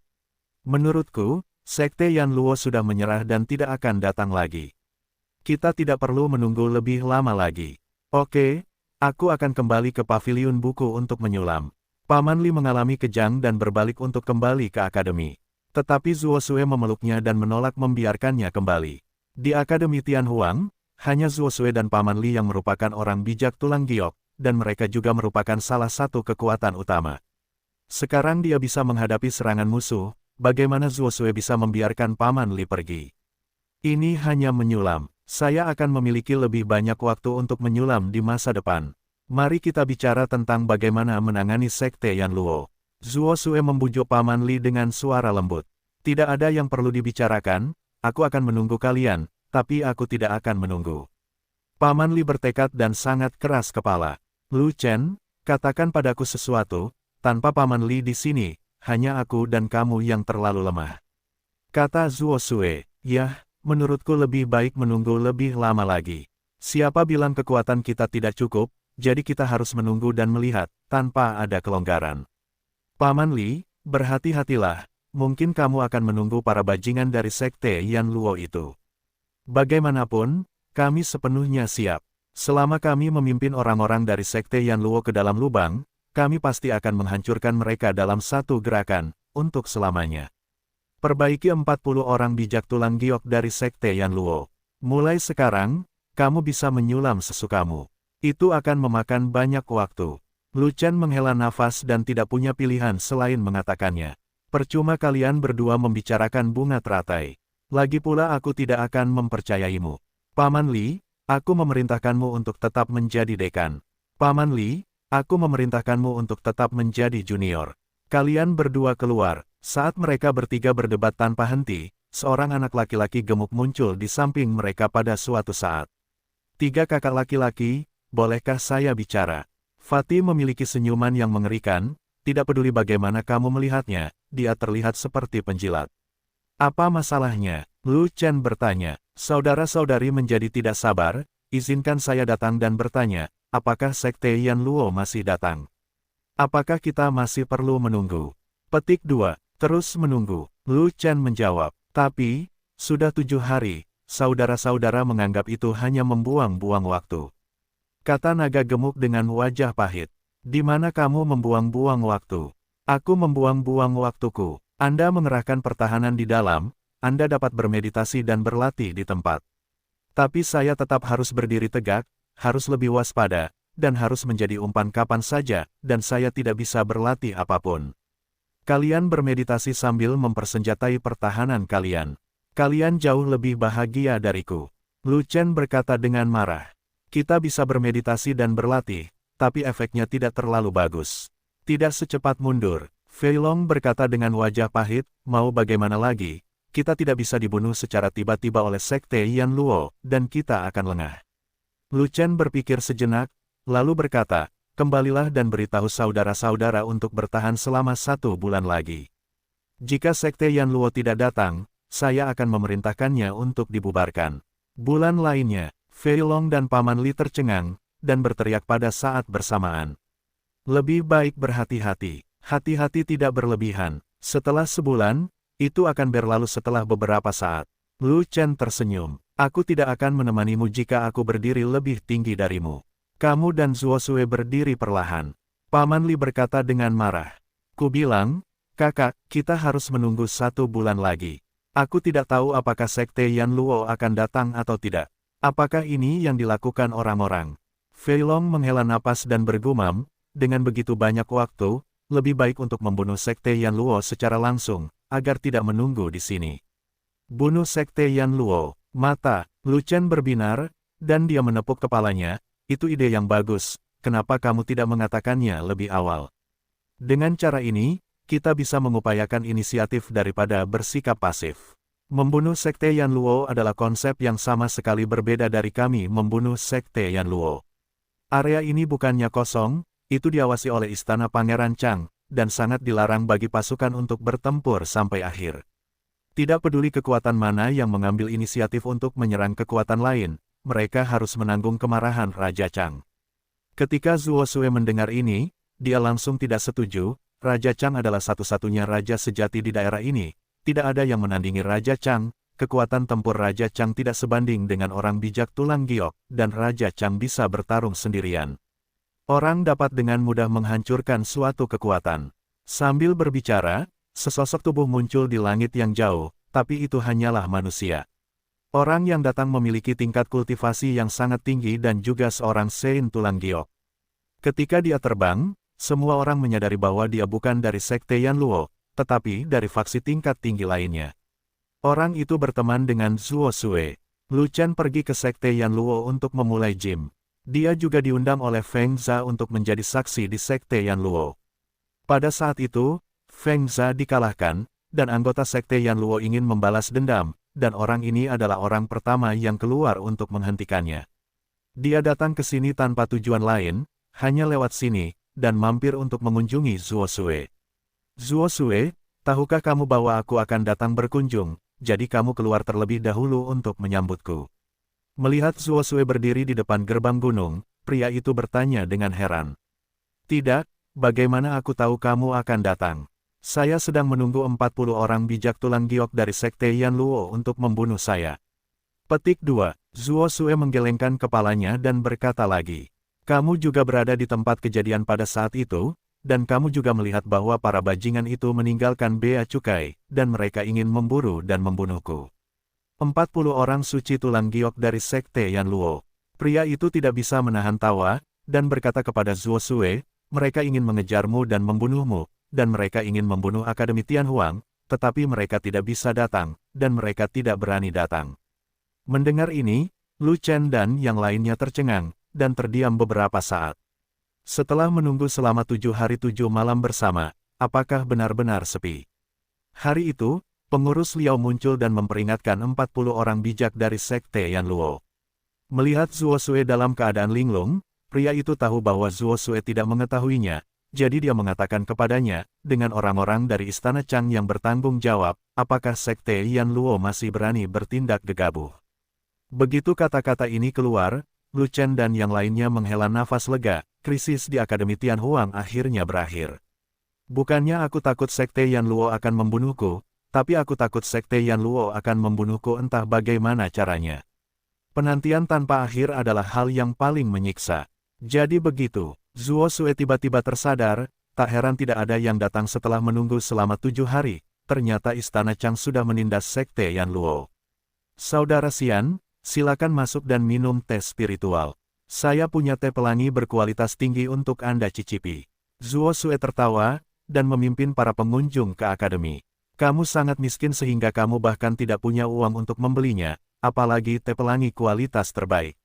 Menurutku, sekte Yanluo sudah menyerah dan tidak akan datang lagi. Kita tidak perlu menunggu lebih lama lagi. Oke, aku akan kembali ke paviliun buku untuk menyulam. Paman Li mengalami kejang dan berbalik untuk kembali ke akademi. Tetapi Zuo Sue memeluknya dan menolak membiarkannya kembali. Di Akademi Tianhuang, hanya Zuo Sue dan Paman Li yang merupakan orang bijak tulang giok, dan mereka juga merupakan salah satu kekuatan utama. Sekarang dia bisa menghadapi serangan musuh, bagaimana Zuo Sue bisa membiarkan Paman Li pergi? Ini hanya menyulam. Saya akan memiliki lebih banyak waktu untuk menyulam di masa depan. Mari kita bicara tentang bagaimana menangani sekte Yanluo. Zuo Sue membujuk Paman Li dengan suara lembut. Tidak ada yang perlu dibicarakan, aku akan menunggu kalian, tapi aku tidak akan menunggu. Paman Li bertekad dan sangat keras kepala. Lu Chen, katakan padaku sesuatu, tanpa Paman Li di sini, hanya aku dan kamu yang terlalu lemah. Kata Zuo Sue, yah, menurutku lebih baik menunggu lebih lama lagi. Siapa bilang kekuatan kita tidak cukup, jadi kita harus menunggu dan melihat, tanpa ada kelonggaran. Paman Li, berhati-hatilah, mungkin kamu akan menunggu para bajingan dari sekte Yanluo itu. Bagaimanapun, kami sepenuhnya siap. Selama kami memimpin orang-orang dari sekte Yanluo ke dalam lubang, kami pasti akan menghancurkan mereka dalam satu gerakan, untuk selamanya. Perbaiki 40 orang bijak tulang giok dari sekte Yanluo. Mulai sekarang, kamu bisa menyulam sesukamu. Itu akan memakan banyak waktu. Lu Chen menghela nafas dan tidak punya pilihan selain mengatakannya. Percuma kalian berdua membicarakan bunga teratai. Lagi pula aku tidak akan mempercayaimu. Paman Li, aku memerintahkanmu untuk tetap menjadi dekan. Paman Li, aku memerintahkanmu untuk tetap menjadi junior. Kalian berdua keluar. Saat mereka bertiga berdebat tanpa henti, seorang anak laki-laki gemuk muncul di samping mereka pada suatu saat. 3 kakak laki-laki, bolehkah saya bicara? Fatih memiliki senyuman yang mengerikan, tidak peduli bagaimana kamu melihatnya, dia terlihat seperti penjilat. Apa masalahnya? Lu Chen bertanya. Saudara-saudari menjadi tidak sabar, izinkan saya datang dan bertanya, apakah Sekte Yan Luo masih datang? Apakah kita masih perlu menunggu? Petik 2. Terus menunggu. Lu Chen menjawab. Tapi, sudah 7 hari, saudara-saudara menganggap itu hanya membuang-buang waktu. Kata naga gemuk dengan wajah pahit. Di mana kamu membuang-buang waktu? Aku membuang-buang waktuku. Anda mengerahkan pertahanan di dalam, Anda dapat bermeditasi dan berlatih di tempat. Tapi saya tetap harus berdiri tegak, harus lebih waspada, dan harus menjadi umpan kapan saja, dan saya tidak bisa berlatih apapun. Kalian bermeditasi sambil mempersenjatai pertahanan kalian. Kalian jauh lebih bahagia dariku. Lu Chen berkata dengan marah. Kita bisa bermeditasi dan berlatih, tapi efeknya tidak terlalu bagus. Tidak secepat mundur. Fei Long berkata dengan wajah pahit, mau bagaimana lagi, kita tidak bisa dibunuh secara tiba-tiba oleh Sekte Yan Luo, dan kita akan lengah. Lu Chen berpikir sejenak, lalu berkata, kembalilah dan beritahu saudara-saudara untuk bertahan selama 1 bulan lagi. Jika Sekte Yan Luo tidak datang, saya akan memerintahkannya untuk dibubarkan. Bulan lainnya, Fei Long dan Paman Li tercengang, dan berteriak pada saat bersamaan. Lebih baik berhati-hati, hati-hati tidak berlebihan. Setelah sebulan, itu akan berlalu setelah beberapa saat. Lu Chen tersenyum. Aku tidak akan menemanimu jika aku berdiri lebih tinggi darimu. Kamu dan Zuo Sue berdiri perlahan. Paman Li berkata dengan marah. Ku bilang, kakak, kita harus menunggu 1 bulan lagi. Aku tidak tahu apakah Sekte Yan Luo akan datang atau tidak. Apakah ini yang dilakukan orang-orang? Fei Long menghela napas dan bergumam, dengan begitu banyak waktu, lebih baik untuk membunuh Sekte Yan Luo secara langsung, agar tidak menunggu di sini. Bunuh Sekte Yan Luo. Mata Lu Chen berbinar, dan dia menepuk kepalanya. Itu ide yang bagus, kenapa kamu tidak mengatakannya lebih awal? Dengan cara ini, kita bisa mengupayakan inisiatif daripada bersikap pasif. Membunuh Sekte Yan Luo adalah konsep yang sama sekali berbeda dari kami membunuh Sekte Yan Luo. Area ini bukannya kosong, itu diawasi oleh Istana Pangeran Chang, dan sangat dilarang bagi pasukan untuk bertempur sampai akhir. Tidak peduli kekuatan mana yang mengambil inisiatif untuk menyerang kekuatan lain, mereka harus menanggung kemarahan Raja Chang. Ketika Zuo Sue mendengar ini, dia langsung tidak setuju. Raja Chang adalah satu-satunya raja sejati di daerah ini. Tidak ada yang menandingi Raja Chang. Kekuatan tempur Raja Chang tidak sebanding dengan orang bijak tulang giok, dan Raja Chang bisa bertarung sendirian. Orang dapat dengan mudah menghancurkan suatu kekuatan. Sambil berbicara, sesosok tubuh muncul di langit yang jauh, tapi itu hanyalah manusia. Orang yang datang memiliki tingkat kultivasi yang sangat tinggi dan juga seorang Sein tulang giok. Ketika dia terbang, semua orang menyadari bahwa dia bukan dari Sekte Yan Luo, tetapi dari faksi tingkat tinggi lainnya. Orang itu berteman dengan Zuo Sue. Lu Chen pergi ke Sekte Yan Luo untuk memulai gym. Dia juga diundang oleh Feng Zha untuk menjadi saksi di Sekte Yan Luo. Pada saat itu, Feng Zha dikalahkan, dan anggota Sekte Yan Luo ingin membalas dendam, dan orang ini adalah orang pertama yang keluar untuk menghentikannya. Dia datang ke sini tanpa tujuan lain, hanya lewat sini, dan mampir untuk mengunjungi Zuo Sue. Zuo Sue, tahukah kamu bahwa aku akan datang berkunjung, jadi kamu keluar terlebih dahulu untuk menyambutku. Melihat Zuo Sue berdiri di depan gerbang gunung, pria itu bertanya dengan heran. Tidak, bagaimana aku tahu kamu akan datang? Saya sedang menunggu 40 orang bijak tulang giok dari Sekte Yan Luo untuk membunuh saya. Petik 2. Zuo Sue menggelengkan kepalanya dan berkata lagi. Kamu juga berada di tempat kejadian pada saat itu, dan kamu juga melihat bahwa para bajingan itu meninggalkan bea cukai, dan mereka ingin memburu dan membunuhku. 40 orang suci tulang giok dari Sekte Yan Luo. Pria itu tidak bisa menahan tawa, dan berkata kepada Zuo Sue, mereka ingin mengejarmu dan membunuhmu, dan mereka ingin membunuh Akademi Tianhuang, tetapi mereka tidak bisa datang, dan mereka tidak berani datang. Mendengar ini, Lu Chen dan yang lainnya tercengang, dan terdiam beberapa saat. Setelah menunggu selama 7 hari 7 malam bersama, apakah benar-benar sepi? Hari itu, pengurus Liao muncul dan memperingatkan 40 orang bijak dari Sekte Yanluo. Melihat Zuo Sue dalam keadaan linglung, pria itu tahu bahwa Zuo Sue tidak mengetahuinya, jadi dia mengatakan kepadanya, dengan orang-orang dari Istana Chang yang bertanggung jawab, apakah Sekte Yanluo masih berani bertindak gegabah. Begitu kata-kata ini keluar, Lu Chen dan yang lainnya menghela nafas lega, krisis di Akademi Tianhuang akhirnya berakhir. Bukannya aku takut Sekte Yanluo akan membunuhku, tapi aku takut Sekte Yanluo akan membunuhku entah bagaimana caranya. Penantian tanpa akhir adalah hal yang paling menyiksa. Jadi begitu, Zuo Sue tiba-tiba tersadar, tak heran tidak ada yang datang setelah menunggu selama 7 hari, ternyata Istana Chang sudah menindas Sekte Yanluo. Saudara Xian, silakan masuk dan minum teh spiritual. Saya punya teh pelangi berkualitas tinggi untuk Anda cicipi. Zuo Sue tertawa, dan memimpin para pengunjung ke akademi. Kamu sangat miskin sehingga kamu bahkan tidak punya uang untuk membelinya, apalagi teh pelangi kualitas terbaik.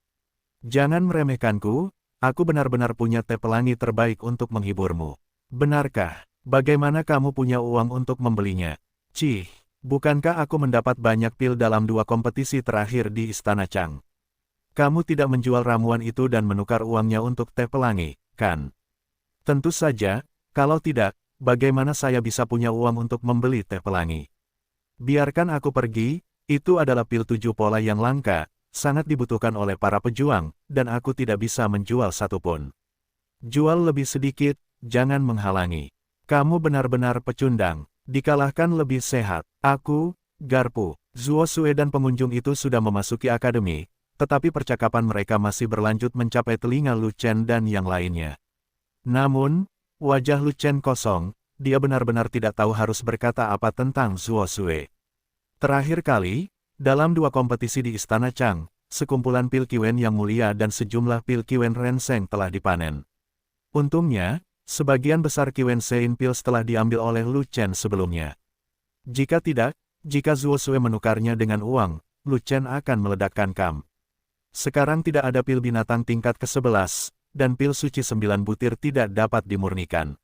Jangan meremehkanku, aku benar-benar punya teh pelangi terbaik untuk menghiburmu. Benarkah? Bagaimana kamu punya uang untuk membelinya? Cih, bukankah aku mendapat banyak pil dalam 2 kompetisi terakhir di Istana Chang? Kamu tidak menjual ramuan itu dan menukar uangnya untuk teh pelangi, kan? Tentu saja, kalau tidak, bagaimana saya bisa punya uang untuk membeli teh pelangi? Biarkan aku pergi, itu adalah pil 7 pola yang langka, sangat dibutuhkan oleh para pejuang, dan aku tidak bisa menjual satupun. Jual lebih sedikit, jangan menghalangi. Kamu benar-benar pecundang, dikalahkan lebih sehat. Aku, Garpu, Zuo Sue dan pengunjung itu sudah memasuki akademi, tetapi percakapan mereka masih berlanjut mencapai telinga Lu Chen dan yang lainnya. Namun, wajah Lu Chen kosong, dia benar-benar tidak tahu harus berkata apa tentang Zuo Sue. Terakhir kali, dalam 2 kompetisi di Istana Chang, sekumpulan pil Qiwen yang mulia dan sejumlah pil Qiwen Renseng telah dipanen. Untungnya, sebagian besar Qiwen Sein Pills telah diambil oleh Lu Chen sebelumnya. Jika tidak, jika Zuo Sue menukarnya dengan uang, Lu Chen akan meledakkan kam. Sekarang tidak ada pil binatang tingkat ke-11, dan pil suci 9 butir tidak dapat dimurnikan.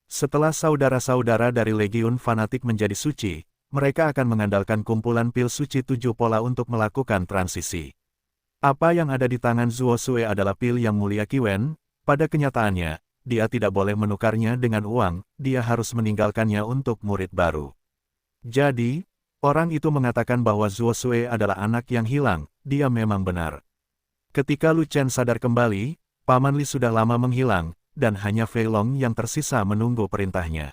Setelah saudara-saudara dari Legiun Fanatik menjadi suci, mereka akan mengandalkan kumpulan pil suci 7 pola untuk melakukan transisi. Apa yang ada di tangan Zuo Sue adalah pil yang mulia Qiwen, pada kenyataannya, dia tidak boleh menukarnya dengan uang, dia harus meninggalkannya untuk murid baru. Jadi, orang itu mengatakan bahwa Zuo Sue adalah anak yang hilang, dia memang benar. Ketika Lu Chen sadar kembali, Paman Li sudah lama menghilang, dan hanya Fei Long yang tersisa menunggu perintahnya.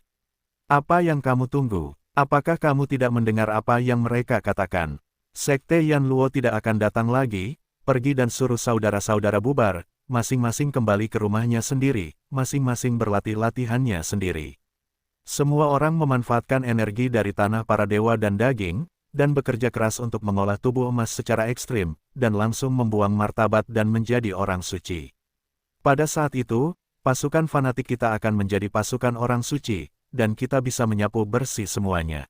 Apa yang kamu tunggu? Apakah kamu tidak mendengar apa yang mereka katakan? Sekte Yanluo tidak akan datang lagi, pergi dan suruh saudara-saudara bubar, masing-masing kembali ke rumahnya sendiri, masing-masing berlatih latihannya sendiri. Semua orang memanfaatkan energi dari tanah para dewa dan daging, dan bekerja keras untuk mengolah tubuh emas secara ekstrim, dan langsung membuang martabat dan menjadi orang suci. Pada saat itu, pasukan fanatik kita akan menjadi pasukan orang suci, dan kita bisa menyapu bersih semuanya.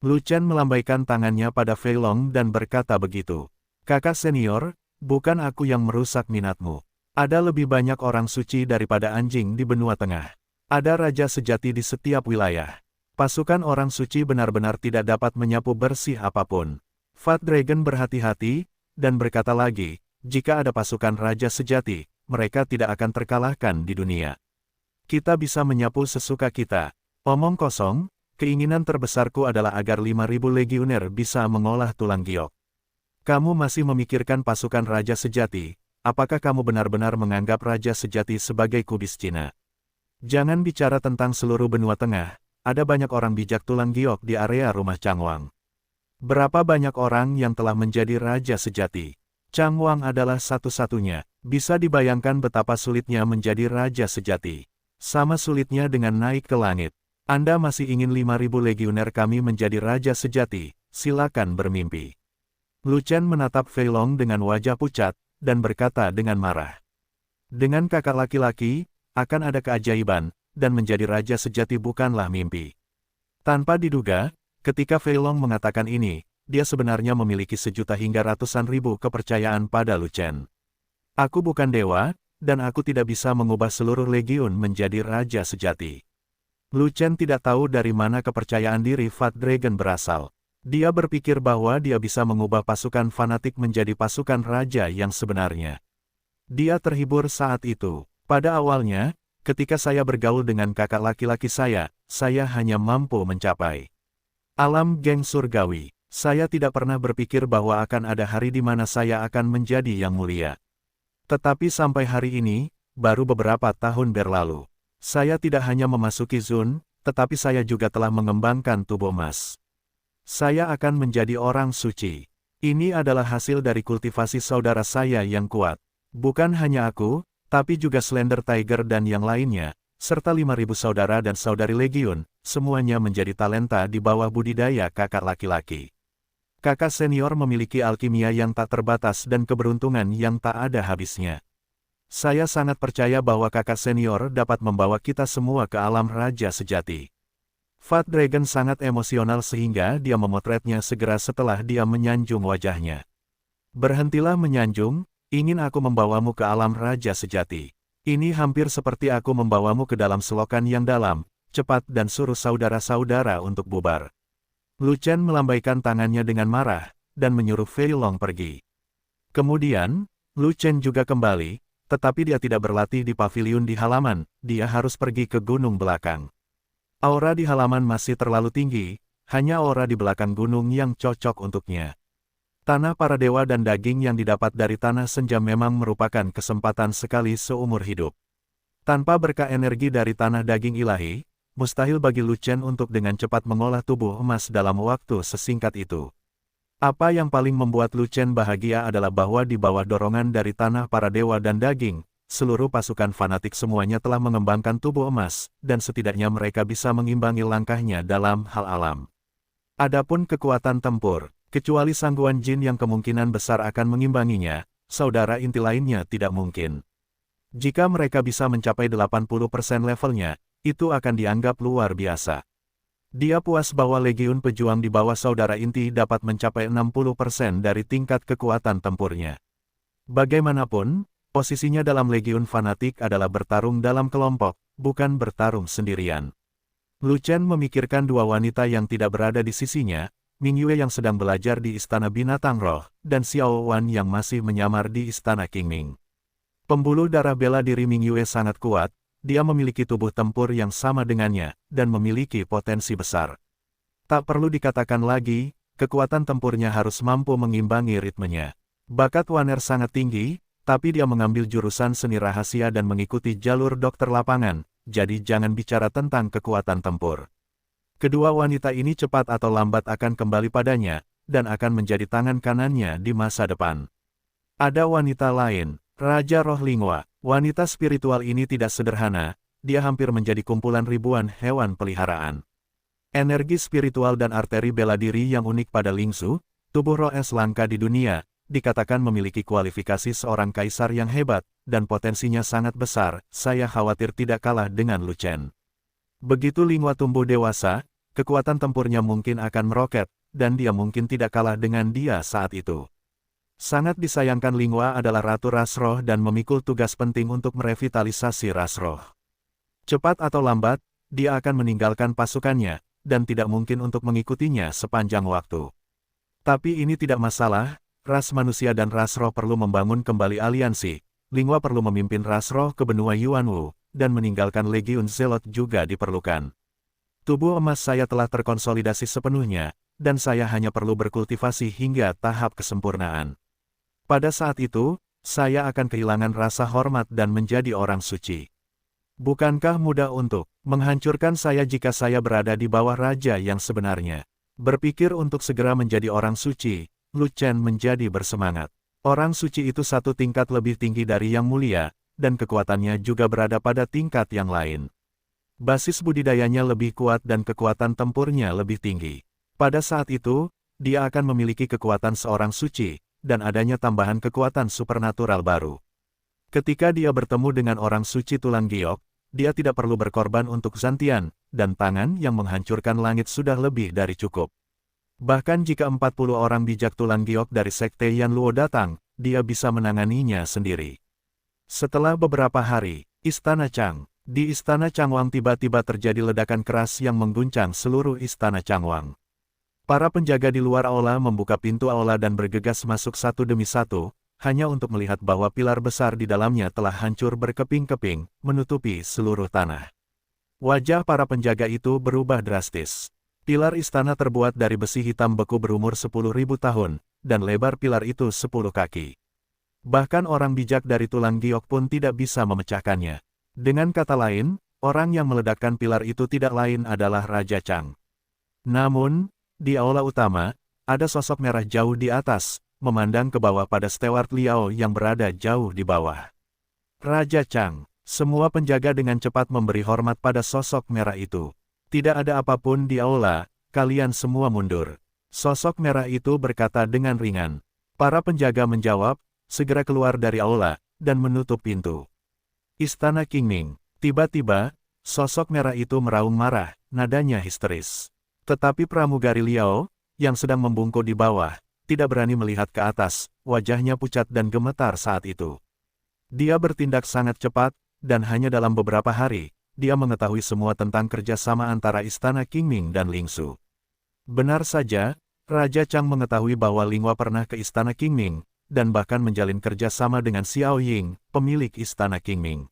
Lu Chen melambaikan tangannya pada Fei Long dan berkata begitu. Kakak senior, bukan aku yang merusak minatmu. Ada lebih banyak orang suci daripada anjing di benua tengah. Ada raja sejati di setiap wilayah. Pasukan orang suci benar-benar tidak dapat menyapu bersih apapun. Fat Dragon berhati-hati, dan berkata lagi, jika ada pasukan raja sejati, mereka tidak akan terkalahkan di dunia. Kita bisa menyapu sesuka kita. Omong kosong, keinginan terbesarku adalah agar 5.000 legioner bisa mengolah tulang giok. Kamu masih memikirkan pasukan raja sejati, apakah kamu benar-benar menganggap raja sejati sebagai kubis Cina? Jangan bicara tentang seluruh benua tengah, ada banyak orang bijak tulang giok di area rumah Changwang. Berapa banyak orang yang telah menjadi raja sejati? Changwang adalah satu-satunya. Bisa dibayangkan betapa sulitnya menjadi raja sejati. Sama sulitnya dengan naik ke langit. Anda masih ingin 5.000 legioner kami menjadi raja sejati, silakan bermimpi. Lu Chen menatap Fei Long dengan wajah pucat, dan berkata dengan marah. Dengan kakak laki-laki, akan ada keajaiban, dan menjadi raja sejati bukanlah mimpi. Tanpa diduga, ketika Fei Long mengatakan ini, dia sebenarnya memiliki sejuta hingga ratusan ribu kepercayaan pada Lu Chen. Aku bukan dewa, dan aku tidak bisa mengubah seluruh legiun menjadi raja sejati. Lu Chen tidak tahu dari mana kepercayaan diri Fat Dragon berasal. Dia berpikir bahwa dia bisa mengubah pasukan fanatik menjadi pasukan raja yang sebenarnya. Dia terhibur saat itu. Pada awalnya, ketika saya bergaul dengan kakak laki-laki saya hanya mampu mencapai alam geng surgawi. Saya tidak pernah berpikir bahwa akan ada hari di mana saya akan menjadi yang mulia. Tetapi sampai hari ini, baru beberapa tahun berlalu, saya tidak hanya memasuki Zun, tetapi saya juga telah mengembangkan tubuh emas. Saya akan menjadi orang suci. Ini adalah hasil dari kultivasi saudara saya yang kuat. Bukan hanya aku, tapi juga Slender Tiger dan yang lainnya, serta 5.000 saudara dan saudari Legiun, semuanya menjadi talenta di bawah budidaya kakak laki-laki. Kakak senior memiliki alkimia yang tak terbatas dan keberuntungan yang tak ada habisnya. Saya sangat percaya bahwa kakak senior dapat membawa kita semua ke alam raja sejati. Fat Dragon sangat emosional sehingga dia memotretnya segera setelah dia menyanjung wajahnya. Berhentilah menyanjung, ingin aku membawamu ke alam raja sejati. Ini hampir seperti aku membawamu ke dalam selokan yang dalam, cepat dan suruh saudara-saudara untuk bubar. Lu Chen melambaikan tangannya dengan marah, dan menyuruh Fei Long pergi. Kemudian, Lu Chen juga kembali, tetapi dia tidak berlatih di paviliun di halaman, dia harus pergi ke gunung belakang. Aura di halaman masih terlalu tinggi, hanya aura di belakang gunung yang cocok untuknya. Tanah para dewa dan daging yang didapat dari tanah senja memang merupakan kesempatan sekali seumur hidup. Tanpa berkah energi dari tanah daging ilahi, mustahil bagi Lu Chen untuk dengan cepat mengolah tubuh emas dalam waktu sesingkat itu. Apa yang paling membuat Lu Chen bahagia adalah bahwa di bawah dorongan dari tanah para dewa dan daging, seluruh pasukan fanatik semuanya telah mengembangkan tubuh emas, dan setidaknya mereka bisa mengimbangi langkahnya dalam hal alam. Adapun kekuatan tempur, kecuali sangguan jin yang kemungkinan besar akan mengimbanginya, saudara inti lainnya tidak mungkin. Jika mereka bisa mencapai 80% levelnya, itu akan dianggap luar biasa. Dia puas bahwa legiun pejuang di bawah saudara inti dapat mencapai 60% dari tingkat kekuatan tempurnya. Bagaimanapun, posisinya dalam legiun fanatik adalah bertarung dalam kelompok, bukan bertarung sendirian. Lu Chen memikirkan dua wanita yang tidak berada di sisinya, Ming Yue yang sedang belajar di Istana Binatang Roh, dan Xiao Wan yang masih menyamar di Istana Qingming. Pembuluh darah bela diri Ming Yue sangat kuat, dia memiliki tubuh tempur yang sama dengannya, dan memiliki potensi besar. Tak perlu dikatakan lagi, kekuatan tempurnya harus mampu mengimbangi ritmenya. Bakat Waner sangat tinggi, tapi dia mengambil jurusan seni rahasia dan mengikuti jalur dokter lapangan, jadi jangan bicara tentang kekuatan tempur. Kedua wanita ini cepat atau lambat akan kembali padanya, dan akan menjadi tangan kanannya di masa depan. Ada wanita lain, Raja Roh Lingua. Wanita spiritual ini tidak sederhana, dia hampir menjadi kumpulan ribuan hewan peliharaan. Energi spiritual dan arteri bela diri yang unik pada Lingsu, tubuh roh es langka di dunia, dikatakan memiliki kualifikasi seorang kaisar yang hebat, dan potensinya sangat besar, saya khawatir tidak kalah dengan Lu Chen. Begitu Lingua tumbuh dewasa, kekuatan tempurnya mungkin akan meroket, dan dia mungkin tidak kalah dengan dia saat itu. Sangat disayangkan Lingua adalah Ratu Ras Roh dan memikul tugas penting untuk merevitalisasi Ras Roh. Cepat atau lambat, dia akan meninggalkan pasukannya, dan tidak mungkin untuk mengikutinya sepanjang waktu. Tapi ini tidak masalah, ras manusia dan ras roh perlu membangun kembali aliansi, Lingua perlu memimpin ras roh ke benua Yuanwu, dan meninggalkan Legiun Zelot juga diperlukan. Tubuh emas saya telah terkonsolidasi sepenuhnya, dan saya hanya perlu berkultivasi hingga tahap kesempurnaan. Pada saat itu, saya akan kehilangan rasa hormat dan menjadi orang suci. Bukankah mudah untuk menghancurkan saya jika saya berada di bawah raja yang sebenarnya? Berpikir untuk segera menjadi orang suci, Lu Chen menjadi bersemangat. Orang suci itu satu tingkat lebih tinggi dari yang mulia, dan kekuatannya juga berada pada tingkat yang lain. Basis budidayanya lebih kuat dan kekuatan tempurnya lebih tinggi. Pada saat itu, dia akan memiliki kekuatan seorang suci, dan adanya tambahan kekuatan supernatural baru. Ketika dia bertemu dengan orang suci tulang giok, dia tidak perlu berkorban untuk Zantian, dan tangan yang menghancurkan langit sudah lebih dari cukup. Bahkan jika 40 orang bijak tulang giok dari Sekte Yanluo datang, dia bisa menanganinya sendiri. Setelah beberapa hari, Istana Chang. Di Istana Changwang tiba-tiba terjadi ledakan keras yang mengguncang seluruh Istana Changwang. Para penjaga di luar aula membuka pintu aula dan bergegas masuk satu demi satu, hanya untuk melihat bahwa pilar besar di dalamnya telah hancur berkeping-keping, menutupi seluruh tanah. Wajah para penjaga itu berubah drastis. Pilar istana terbuat dari besi hitam beku berumur 10.000 tahun, dan lebar pilar itu 10 kaki. Bahkan orang bijak dari tulang giok pun tidak bisa memecahkannya. Dengan kata lain, orang yang meledakkan pilar itu tidak lain adalah Raja Chang. Namun, di aula utama, ada sosok merah jauh di atas, memandang ke bawah pada Steward Liao yang berada jauh di bawah. Raja Chang, semua penjaga dengan cepat memberi hormat pada sosok merah itu. Tidak ada apapun di aula, kalian semua mundur. Sosok merah itu berkata dengan ringan. Para penjaga menjawab, segera keluar dari aula, dan menutup pintu. Istana Qingming. Tiba-tiba, sosok merah itu meraung marah, nadanya histeris. Tetapi pramugari Liao, yang sedang membungkuk di bawah, tidak berani melihat ke atas, wajahnya pucat dan gemetar saat itu. Dia bertindak sangat cepat, dan hanya dalam beberapa hari, dia mengetahui semua tentang kerjasama antara Istana Qingming dan Lingsu. Benar saja, Raja Chang mengetahui bahwa Linghua pernah ke Istana Qingming, dan bahkan menjalin kerjasama dengan Xiao Ying, pemilik Istana Qingming.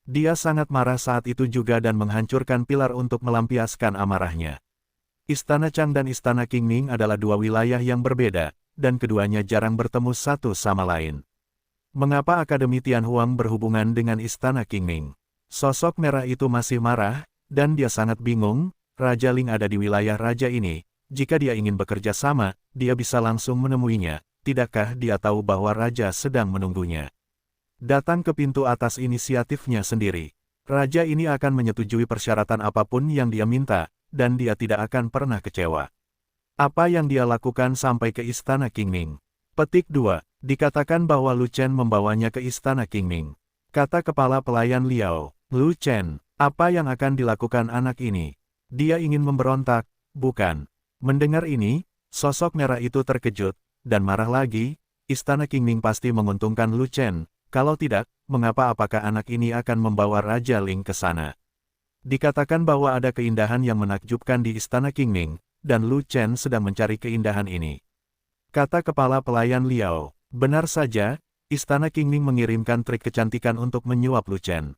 Dia sangat marah saat itu juga dan menghancurkan pilar untuk melampiaskan amarahnya. Istana Chang dan Istana Qingming adalah dua wilayah yang berbeda, dan keduanya jarang bertemu satu sama lain. Mengapa Akademi Tianhuang berhubungan dengan Istana Qingming? Sosok merah itu masih marah, dan dia sangat bingung. Raja Ling ada di wilayah raja ini. Jika dia ingin bekerja sama, dia bisa langsung menemuinya. Tidakkah dia tahu bahwa raja sedang menunggunya? Datang ke pintu atas inisiatifnya sendiri. Raja ini akan menyetujui persyaratan apapun yang dia minta, dan dia tidak akan pernah kecewa. Apa yang dia lakukan sampai ke Istana Qingming? Petik 2. Dikatakan bahwa Lu Chen membawanya ke Istana Qingming. Kata kepala pelayan Liao, Lu Chen, apa yang akan dilakukan anak ini? Dia ingin memberontak, bukan? Mendengar ini, sosok merah itu terkejut, dan marah lagi. Istana Qingming pasti menguntungkan Lu Chen, kalau tidak, mengapa apakah anak ini akan membawa Raja Ling ke sana? Dikatakan bahwa ada keindahan yang menakjubkan di Istana Qingming, dan Lu Chen sedang mencari keindahan ini. Kata kepala pelayan Liao, benar saja, Istana Qingming mengirimkan trik kecantikan untuk menyuap Lu Chen.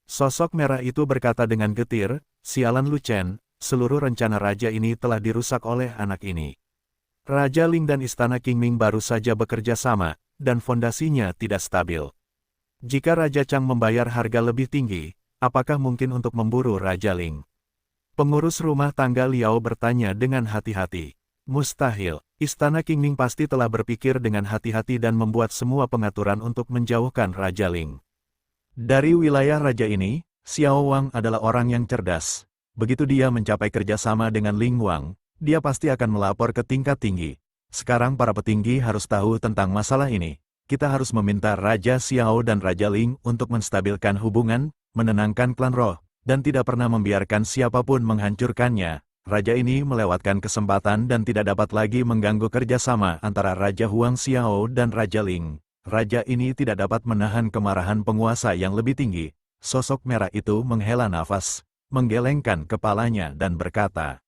Sosok merah itu berkata dengan getir, sialan Lu Chen, seluruh rencana raja ini telah dirusak oleh anak ini. Raja Ling dan Istana Qingming baru saja bekerja sama, dan fondasinya tidak stabil. Jika Raja Chang membayar harga lebih tinggi, apakah mungkin untuk memburu Raja Ling? Pengurus rumah tangga Liao bertanya dengan hati-hati. Mustahil, Istana Qingming pasti telah berpikir dengan hati-hati dan membuat semua pengaturan untuk menjauhkan Raja Ling. Dari wilayah raja ini, Xiao Wang adalah orang yang cerdas. Begitu dia mencapai kerjasama dengan Ling Wang, dia pasti akan melapor ke tingkat tinggi. Sekarang para petinggi harus tahu tentang masalah ini. Kita harus meminta Raja Xiao dan Raja Ling untuk menstabilkan hubungan, menenangkan klan roh, dan tidak pernah membiarkan siapapun menghancurkannya. Raja ini melewatkan kesempatan dan tidak dapat lagi mengganggu kerjasama antara Raja Huang Xiao dan Raja Ling. Raja ini tidak dapat menahan kemarahan penguasa yang lebih tinggi. Sosok merah itu menghela nafas, menggelengkan kepalanya dan berkata,